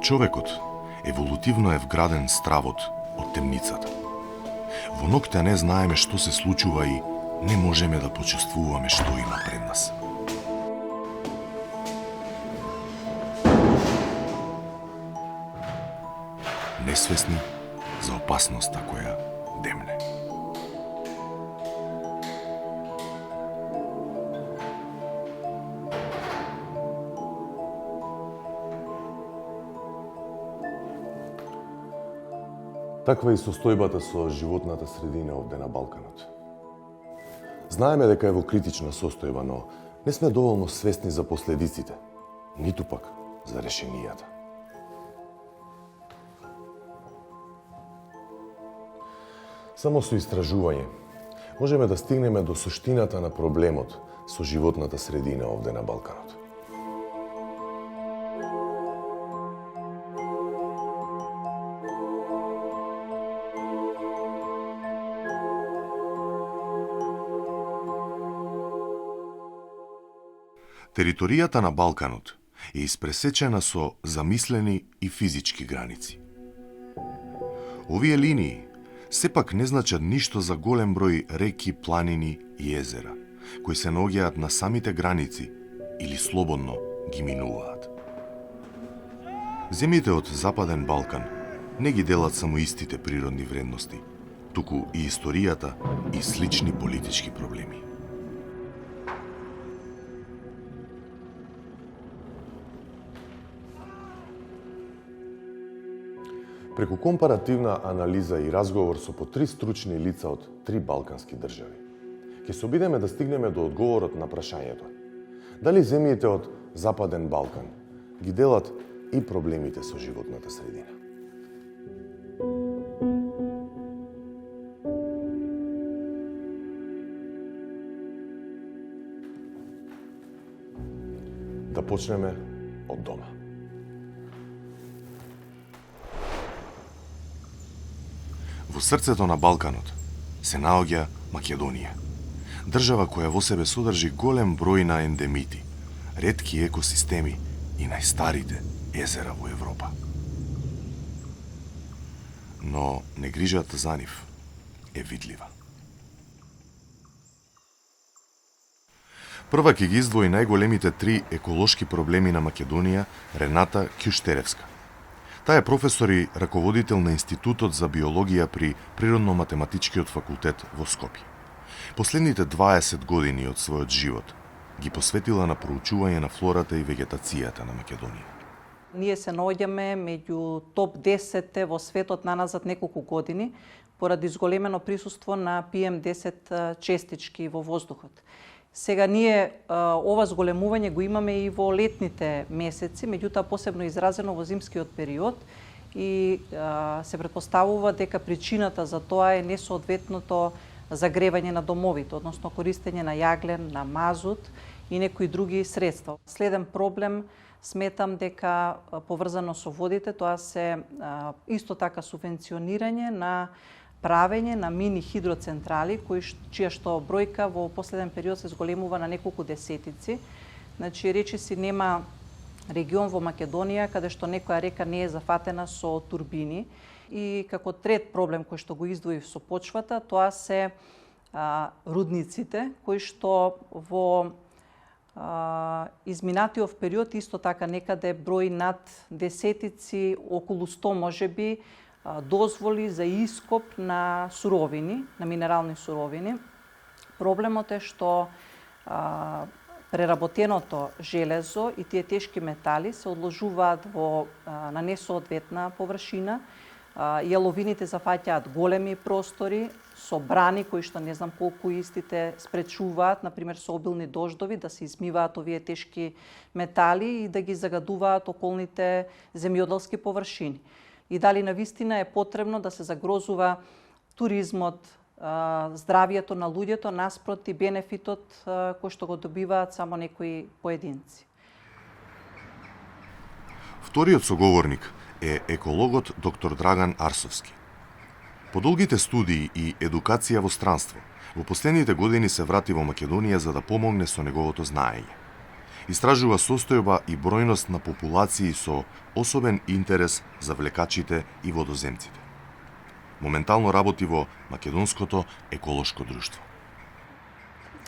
Човекот еволутивно е вграден стравот од темницата. Во ноќта не знаеме што се случува и не можеме да почувствуваме што има пред нас. Несвесни за опасноста која демне. Таква е и состојбата со животната средина овде на Балканот. Знаеме дека е во критична состојба, но не сме доволно свесни за последиците, ниту пак за решенијата. Само со истражување можеме да стигнеме до суштината на проблемот со животната средина овде на Балканот. Територијата на Балканот е испресечена со замислени и физички граници. Овие линии сепак не значат ништо за голем број реки, планини и езера, кои се наоѓаат на самите граници или слободно ги минуваат. Земјите од Западен Балкан не ги делат само истите природни вредности, туку и историјата и слични политички проблеми. Преку компаративна анализа и разговор со по 3 стручни лица од 3 балкански држави, ќе се обидеме да стигнеме до одговорот на прашањето: дали земјите од Западен Балкан ги делат и проблемите со животната средина? Да почнеме од дома. Во срцето на Балканот се наоѓа Македонија, држава која во себе содржи голем број на ендемити, ретки екосистеми и најстарите езера во Европа. Но негрижата за нив е видлива. Прва ќе ги издвои најголемите 3 еколошки проблеми на Македонија Рената Кјуштеревска. Таа е професор и раководител на Институтот за биологија при Природно-математичкиот факултет во Скопје. Последните 20 години од својот живот ги посветила на проучување на флората и вегетацијата на Македонија. Ние се наоѓаме меѓу топ 10 во светот наназад неколку години поради зголемено присуство на PM10 честички во воздухот. Сега ние ова зголемување го имаме и во летните месеци, меѓутоа посебно изразено во зимскиот период и се претпоставува дека причината за тоа е несоодветното загревање на домовите, односно користење на јаглен, на мазут и некои други средства. Следен проблем сметам дека поврзано со водите, тоа се исто така субвенционирање на правење на мини хидроцентрали, чија што бројка во последен период се зголемува на неколку десетици. Значи, речиси нема регион во Македонија каде што некоја река не е зафатена со турбини. И како трет проблем кој што го издвоив со почвата, тоа се рудниците, кои што во изминатиот период исто така некаде број над десетици, околу 100 можеби, дозволи за ископ на суровини, на минерални суровини. Проблемот е што преработеното железо и тие тешки метали се одложуваат на несоодветна површина. Јаловините зафаќаат големи простори со брани кои што не знам колку истите спречуваат, например со обилни дождови, да се измиваат овие тешки метали и да ги загадуваат околните земјоделски површини. И дали навистина е потребно да се загрозува туризмот, здравието на луѓето наспроти бенефитот кој што го добиваат само некои поединци. Вториот соговорник е екологот доктор Драган Арсовски. По долгите студии и едукација во странство, во последните години се врати во Македонија за да помогне со неговото знаење. Истражува состојба и бројност на популации со особен интерес за влекачите и водоземците. Моментално работи во Македонското еколошко друштво.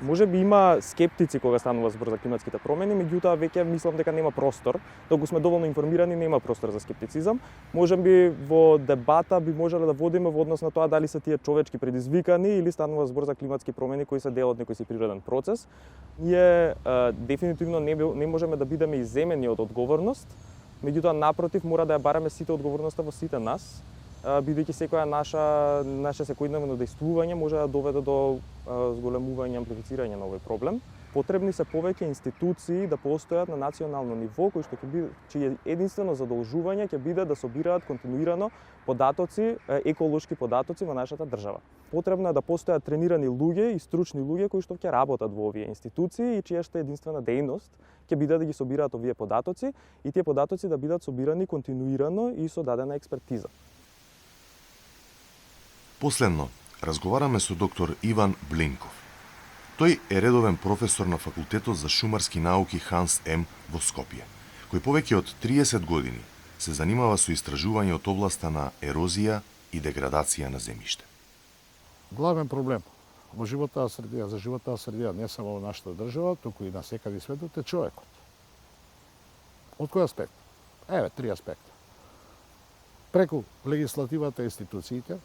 Може би има скептици кога станува збор за климатските промени, меѓутоа веќе мислам дека нема простор. Доколку сме доволно информирани, нема простор за скептицизам. Може би во дебата би можеле да водиме во однос на тоа дали се тие човечки предизвикани или станува збор за климатски промени кои се дел од некој си природен процес. Ние дефинитивно не можеме да бидеме изземени од одговорност, меѓутоа напротив мора да ја бараме сите одговорноста во сите нас, бидејќи секоја наше секојдневно действување може да доведе до зголемување и амплифицирање на овој проблем. Потребни се повеќе институции да постојат на национално ниво, кои што чие единствено задолжување ќе биде да собираат континуирано податоци, еколошки податоци во нашата држава. Потребно е да постојат тренирани луѓе и стручни луѓе кои што ќе работат во овие институции и чија што единствена дејност ќе биде да ги собираат овие податоци и тие податоци да бидат собирани континуирано и со дадена експертиза. Последно, разговараме со доктор Иван Блинков. Тој е редовен професор на Факултетот за шумарски науки Ханс М во Скопје, кој повеќе од 30 години се занимава со истражување од областа на ерозија и деградација на земјиште. Главен проблем во животната средина, за животната средина не само во нашата држава, туку и на секаде светот е човекот. Од кој аспект? Еве, 3 аспекта. Преку легислативата и институциите,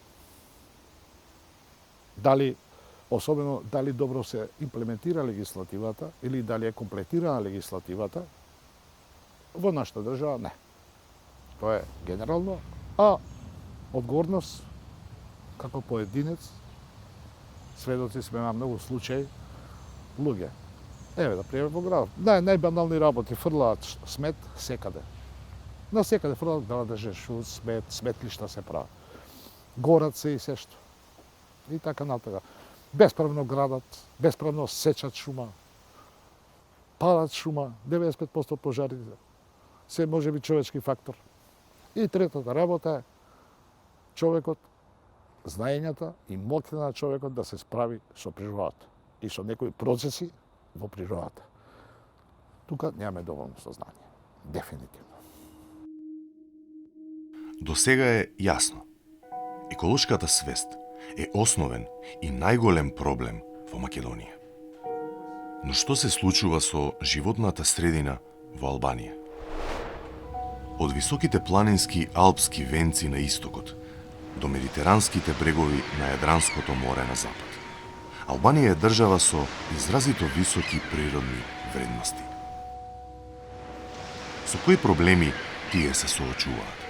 дали добро се имплементира легислативата или дали е комплетирана легислативата, во нашата држава не. Тоа е генерално, а одговорност како поединец, сведоци сме на многу случаи, луѓе. Еве, да приеме во градот. Најбанални работи, фрлаат смет секаде. На секаде фрлаат градеже, смет, сметлишта се прават. Горат се и сешто. И така натака. Бесправно градат, бесправно сечат шума, палат шума, 95% пожарите. Се може би човечки фактор. И третата работа е човекот, знаењата и моќта на човекот да се справи со природата и со некои процеси во природата. Тука немаме доволно сознање. Дефинитивно. До сега е јасно. Еколошката свест е основен и најголем проблем во Македонија. Но што се случува со животната средина во Албанија? Од високите планински алпски венци на истокот до медитеранските брегови на Јадранското море на запад, Албанија е држава со изразито високи природни вредности. Со кои проблеми тие се соочуваат?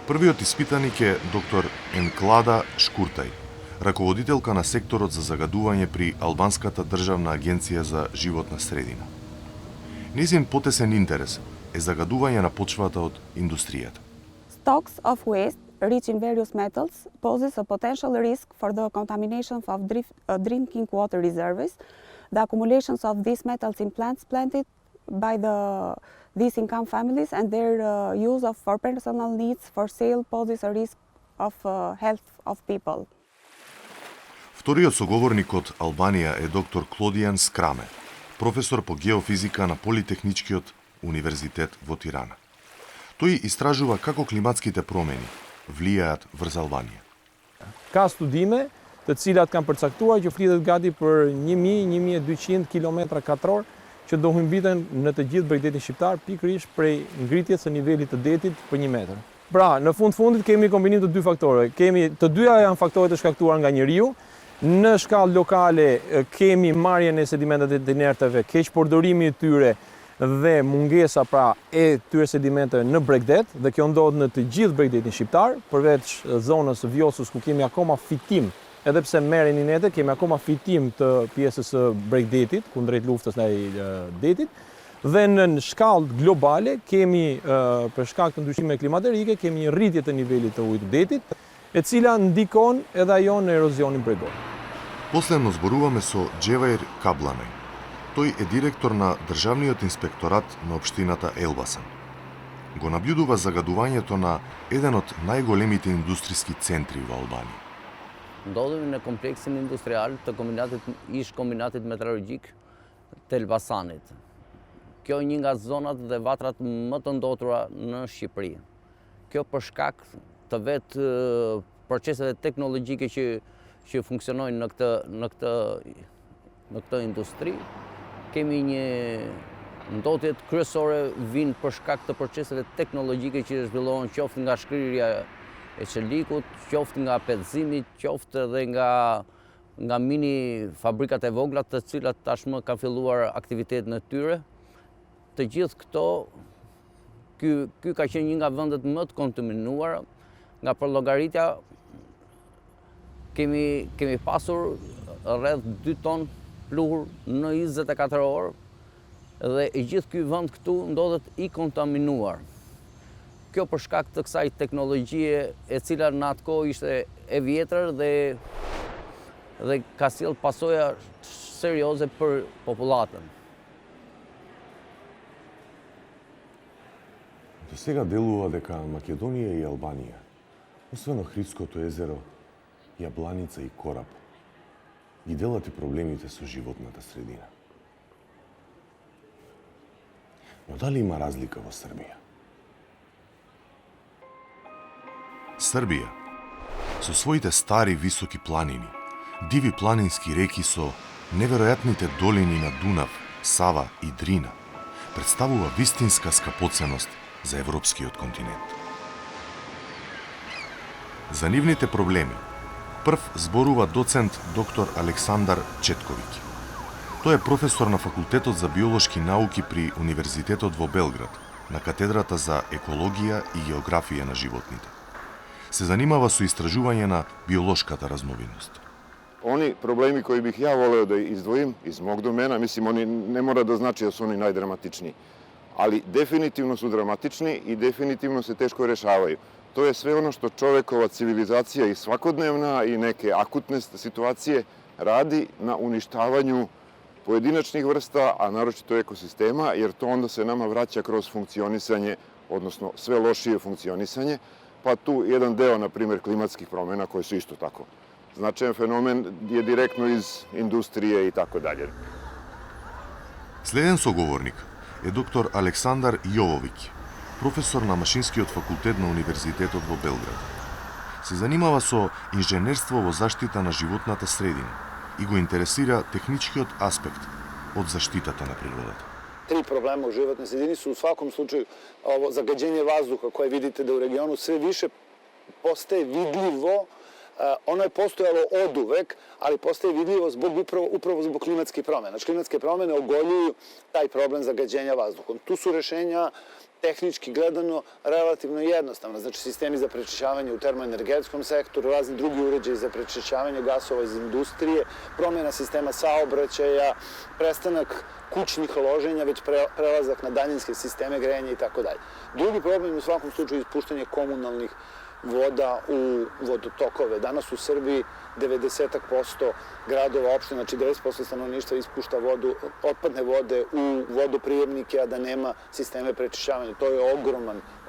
Првиот испитаник е доктор Енклада Шкуртај, раководителка на секторот за загадување при Албанската државна агенција за животна средина. Незин потесен интерес е загадување на почвата од индустријата. Stocks of waste rich in various metals poses a potential risk for the contamination of drinking water reservoirs. The accumulations of these metals in plants planted by these income families and their use for personal needs for sale poses a risk of health of people. Вториот соговорник од Албанија е доктор Клодијан Скраме, професор по геофизика на Политехничкиот универзитет во Тирана. Тој истражува како климатските промени влијаат врз Албанија. Ka studime të cilat kanë përcaktuar që flitet gati për 1000-1200 km2 që do humbiten në të gjithë bregdetin shqiptar pikërisht prej ngritjes së nivelit të detit për 1 metër. Pra, në fundit kemi kombinim të dy faktore. Të dyja janë faktorë të shkaktuar nga njeriu. Në shkallë lokale kemi marrjen e sedimenteve të inerteve, keq përdorimi i tyre dhe mungesa pra e tyre sedimenteve në bregdet, dhe kjo ndodh në të gjithë bregdetin shqiptar, përveç zonës së Vjosus ku kemi akoma fitim, edhe pse merren inete, kemi akoma fitim të pjesës së bregdetit, kundrejt luftës ndaj detit, dhe në shkallë globale kemi për shkak të ndryshimeve klimaterike kemi një rritje të nivelit të ujit të detit, e cila ndikon edhe ajo në erozionin bregor. Последно зборуваме со Джеваир Кабланај. Тој е директор на Државниот инспекторат на општината Елбасан. Го набљудува загадувањето на еден од најголемите индустријски центри во Албанија. Ndodhemi në kompleksin industrial të ish kombinatit metalurgjik të Elbasanit. kjo një nga zonat dhe vatrat më të ndotura në Shqipëri. Kjo për shkak të vetë proceseve teknologjike që funksionojnë në këtë industri. Kemi një ndotjet kryesore vinë për shkak të proceseve teknologjike që zhvillohen qoftë nga shkrirja e çelikut, qoftë nga petëzimi, qoftë edhe nga mini fabrikat e vogla të cilat tashmë kanë filluar aktivitetin e tyre. Të gjithë këto, ky ka qenë një nga vendet më të kontaminuara, nga përllogaritja kemi pasur rreth 2 ton pluhur në 24 orë dhe i gjithë ky vend këtu ndodhet i kontaminuar. Kjo për shkak të kësaj teknologjie e cila në atë kohë ishte e vjetër dhe ka sjellë pasoja serioze për popullatën. До сега делува дека Македонија и Албанија, освен Охридското езеро, Јабланица и Кораб, ги делат и проблемите со животната средина. Но дали има разлика во Србија? Србија, со своите стари високи планини, диви планински реки со неверојатните долини на Дунав, Сава и Дрина, представува вистинска скапоценост за европскиот континент. За нивните проблеми, прв зборува доцент доктор Александар Четковиќ. Тој е професор на Факултетот за биолошки науки при Универзитетот во Белград, на катедрата за екологија и географија на животните. Се занимава со истражување на биолошката разновидност. Oni problemi koji bih ja voleo da izdvojim iz mog domena, mislim, oni ne mora da znači da su oni najdramatičniji, ali definitivno su dramatični i definitivno se teško rešavaju. To je sve ono što čovekova civilizacija i svakodnevna i neke akutne situacije radi na uništavanju pojedinačnih vrsta, a naročito ekosistema, jer to onda se nama vraća kroz funkcionisanje, odnosno sve lošije funkcionisanje, pa tu jedan deo, na primjer, klimatskih promjena koje su isto tako značajan fenomen je direktno iz industrije i tako dalje. Следен соговорник е доктор Александар Јововиќ, професор на Машинскиот факултет на Универзитетот во Белград. Се занимава со инженерство во заштита на животната средина и го интересира техничкиот аспект од заштитата на природата. 3 problema u životnoj sredini su u svakom slučaju ovo zagađenje vazduha koje vidite da u regionu sve više postaje vidljivo. Ono je postojalo oduvek, ali postaje vidljivo upravo zbog klimatskih promjena. Znači, klimatske promjene ogoljuju taj problem zagađenja vazduhom. Tu su rešenja tehnički gledano relativno jednostavna. Znači, sistemi za prečišćavanje u termoenergetskom sektoru, razni drugi uređaji za prečišćavanje gasova iz industrije, promjena sistema saobraćaja, prestanak kućnih loženja, već prelazak na daljinske sisteme grejanja i tako dalje. Drugi problem je u svakom slučaju ispuštanje komunalnih voda u vodotokove. Danas u Srbiji 90% gradova, opština, znači 90% stanovništva ispušta otpadne vode u vodoprijemnike, a da nema sisteme prečišćavanja. To je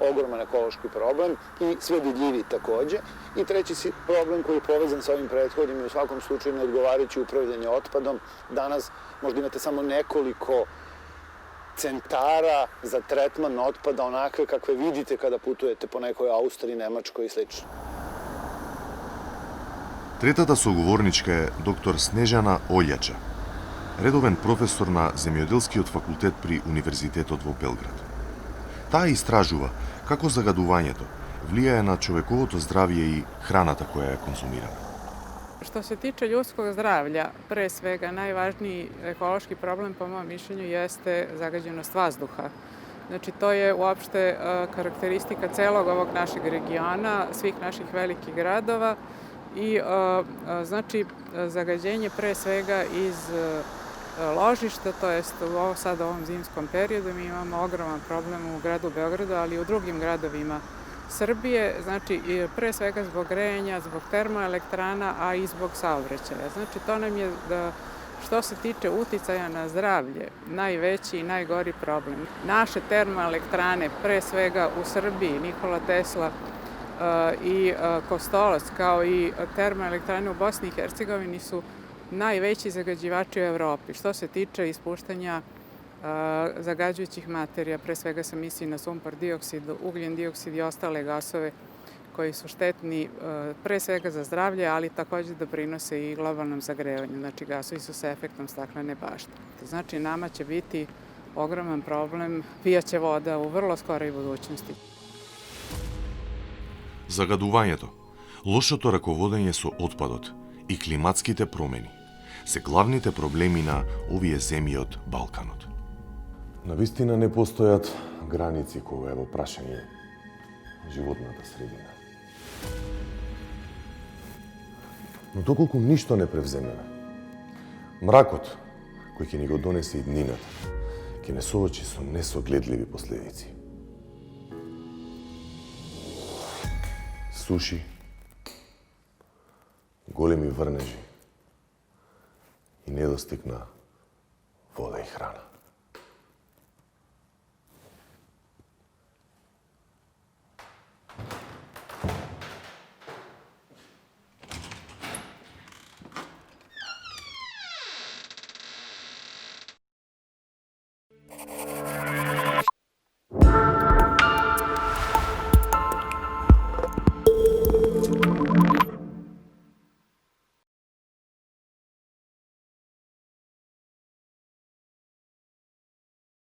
ogroman ekološki problem i sve vidljiviji takođe. I treći problem koji je povezan sa ovim prethodnim je u svakom slučaju neodgovarajuće upravljanje otpadom. Danas možda imate samo nekoliko centara za tretman otpada onakve kakve vidite kada putujete po nekoj Austriji, Nemačkoj i sl. Третата соговорничка е доктор Снежана Олјача, редовен професор на Земјоделскиот факултет при Универзитетот во Белград. Таа истражува како загадувањето влијае на човековото здравје и храната која ја конзумираме. Što se tiče ljudskog zdravlja, pre svega najvažniji ekološki problem po mom mišljenju jeste zagađenost vazduha. Znači to je uopšte karakteristika celog ovog našeg regiona, svih naših velikih gradova i znači zagađenje pre svega iz ložišta, to jest sad u ovom zimskom periodu mi imamo ogroman problem u gradu Beogradu, ali i u drugim gradovima Srbije, znači pre svega zbog grejanja, zbog termoelektrana, a i zbog saobraćaja. Znači to nam je, što se tiče uticaja na zdravlje, najveći i najgori problem. Naše termoelektrane, pre svega u Srbiji, Nikola Tesla i Kostolac, kao i termoelektrane u Bosni i Hercegovini su najveći zagađivači u Evropi. Što se tiče ispuštanja zagađujućih materija, pre svega se misli na sumpor dioksid, ugljen dioksid i ostale gasove koji su štetni pre svega za zdravlje, ali takođe doprinose i globalnom zagrevanju. Znači, gasovi su sa efektom staklene bašte. Znači, nama će biti ogroman problem pijaća voda u vrlo skoroj budućnosti. Загадувањето, лошото раководење со отпадот и климатските промени се главните проблеми на овие земји од Балканот. Навистина не постојат граници кога е во прашање животната средина. Но доколку ништо не превземеме, мракот кој ќе ни го донесе и днината, ќе не соочи со несогледливи последици. Суши, големи врнежи и недостиг на вода и храна.